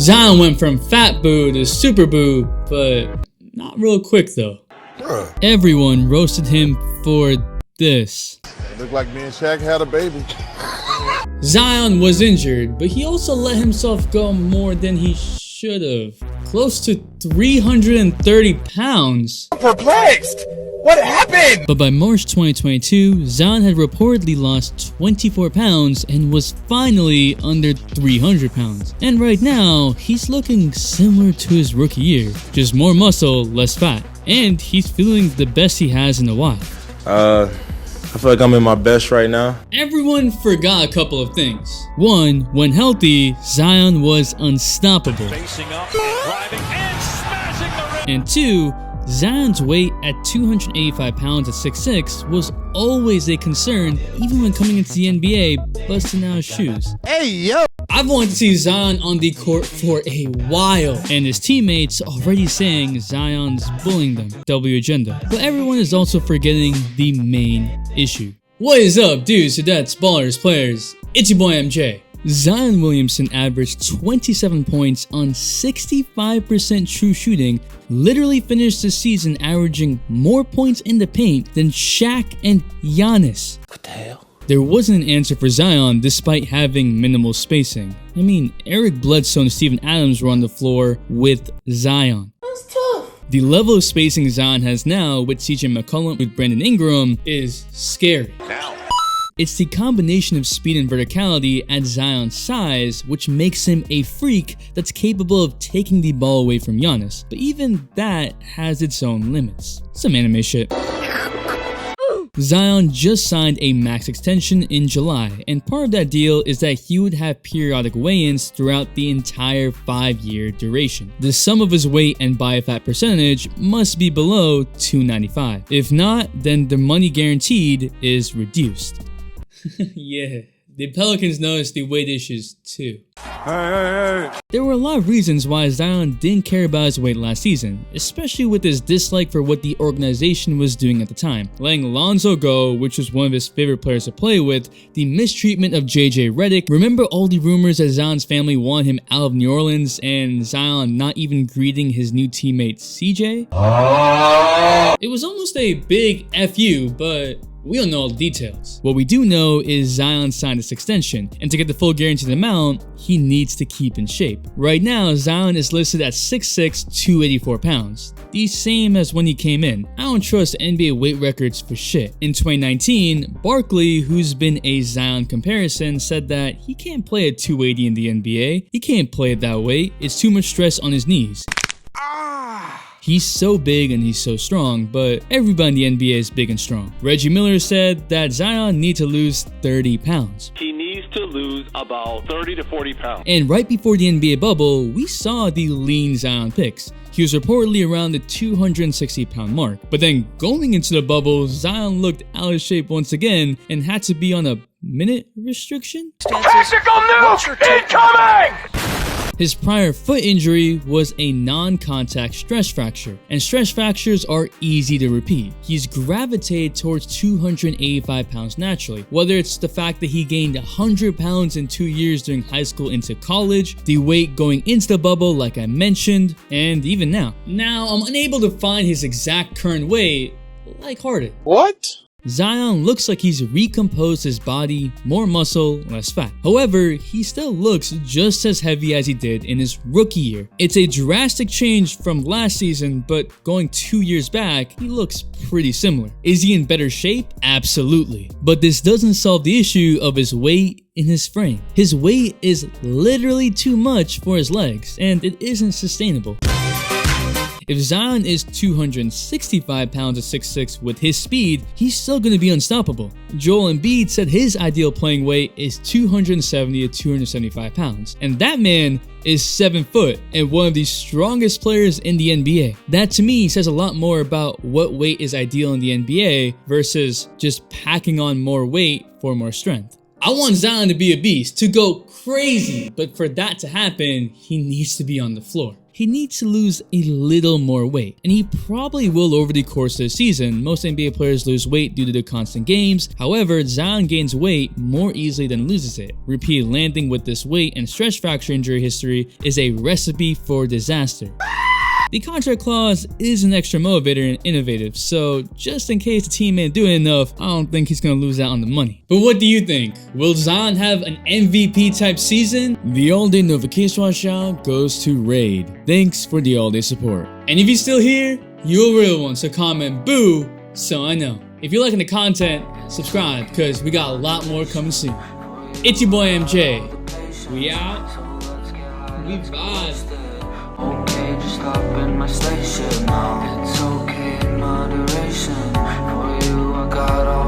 Zion went from fat boo to super boo, but not real quick though. Everyone roasted him for this. It looked like me and Shaq had a baby. Zion was injured, but he also let himself go more than he should have. Close to 330 pounds. I'm perplexed. What happened? But by March 2022, Zion had reportedly lost 24 pounds and was finally under 300 pounds. And right now, he's looking similar to his rookie year. Just more muscle, less fat. And he's feeling the best he has in a while. I feel like I'm in my best right now. Everyone forgot a couple of things. One, when healthy, Zion was unstoppable. Facing up, driving, and smashing the rim. And two, Zion's weight at 285 pounds at 6'6" was always a concern, even when coming into the NBA, busting out his shoes. Hey, yo! I've wanted to see Zion on the court for a while, and his teammates already saying Zion's bullying them. W agenda. But everyone is also forgetting the main issue. What is up, dudes, dudettes, ballers, players? It's your boy MJ. Zion Williamson averaged 27 points on 65% true shooting, literally finished the season averaging more points in the paint than Shaq and Giannis. What the hell? There wasn't an answer for Zion despite having minimal spacing. I mean, Eric Bledsoe and Steven Adams were on the floor with Zion. That's tough. The level of spacing Zion has now with CJ McCollum with Brandon Ingram is scary. Now. It's the combination of speed and verticality at Zion's size which makes him a freak that's capable of taking the ball away from Giannis. But even that has its own limits. Some anime shit. Zion just signed a max extension in July, and part of that deal is that he would have periodic weigh-ins throughout the entire 5-year duration. The sum of his weight and body fat percentage must be below 295. If not, then the money guaranteed is reduced. Yeah, the Pelicans noticed the weight issues too. Hey. There were a lot of reasons why Zion didn't care about his weight last season, especially with his dislike for what the organization was doing at the time. Letting Lonzo go, which was one of his favorite players to play with, the mistreatment of JJ Redick, remember all the rumors that Zion's family wanted him out of New Orleans, and Zion not even greeting his new teammate CJ? It was almost a big FU, but we don't know all the details. What we do know is Zion signed this extension, and to get the full guaranteed amount, he needs to keep in shape. Right now, Zion is listed at 6'6", 284 pounds, the same as when he came in. I don't trust NBA weight records for shit. In 2019, Barkley, who's been a Zion comparison, said that he can't play at 280 in the NBA. He can't play at that weight. It's too much stress on his knees. He's so big and he's so strong, but everybody in the NBA is big and strong. Reggie Miller said that Zion needs to lose 30 pounds. He needs to lose about 30 to 40 pounds. And right before the NBA bubble, we saw the lean Zion pics. He was reportedly around the 260 pound mark. But then going into the bubble, Zion looked out of shape once again and had to be on a minute restriction? Tactical nuke incoming! His prior foot injury was a non-contact stress fracture, and stress fractures are easy to repeat. He's gravitated towards 285 pounds naturally, whether it's the fact that he gained 100 pounds in 2 years during high school into college, the weight going into the bubble like I mentioned, and even now. Now, I'm unable to find his exact current weight, like-hearted. What? Zion looks like he's recomposed his body, more muscle, less fat. However, he still looks just as heavy as he did in his rookie year. It's a drastic change from last season, but going 2 years back, he looks pretty similar. Is he in better shape? Absolutely. But this doesn't solve the issue of his weight in his frame. His weight is literally too much for his legs, and it isn't sustainable. If Zion is 265 pounds at 6'6" with his speed, he's still going to be unstoppable. Joel Embiid said his ideal playing weight is 270 to 275 pounds, and that man is 7 foot and one of the strongest players in the NBA. That to me says a lot more about what weight is ideal in the NBA versus just packing on more weight for more strength. I want Zion to be a beast, to go crazy, but for that to happen, he needs to be on the floor. He needs to lose a little more weight, and he probably will over the course of the season. Most NBA players lose weight due to the constant games. However, Zion gains weight more easily than loses it. Repeated landing with this weight and stress fracture injury history is a recipe for disaster. The contract clause is an extra motivator and innovative, so just in case the team ain't doing enough, I don't think he's gonna lose out on the money. But what do you think? Will Zion have an MVP type season? The all-day notification shout goes to Raid. Thanks for the all-day support. And if you're still here, you're a real one, so comment boo so I know. If you're liking the content, subscribe, because we got a lot more coming soon. It's your boy MJ. We out. We vibe. Okay, just stop in my station now. It's okay in moderation. For you, I got all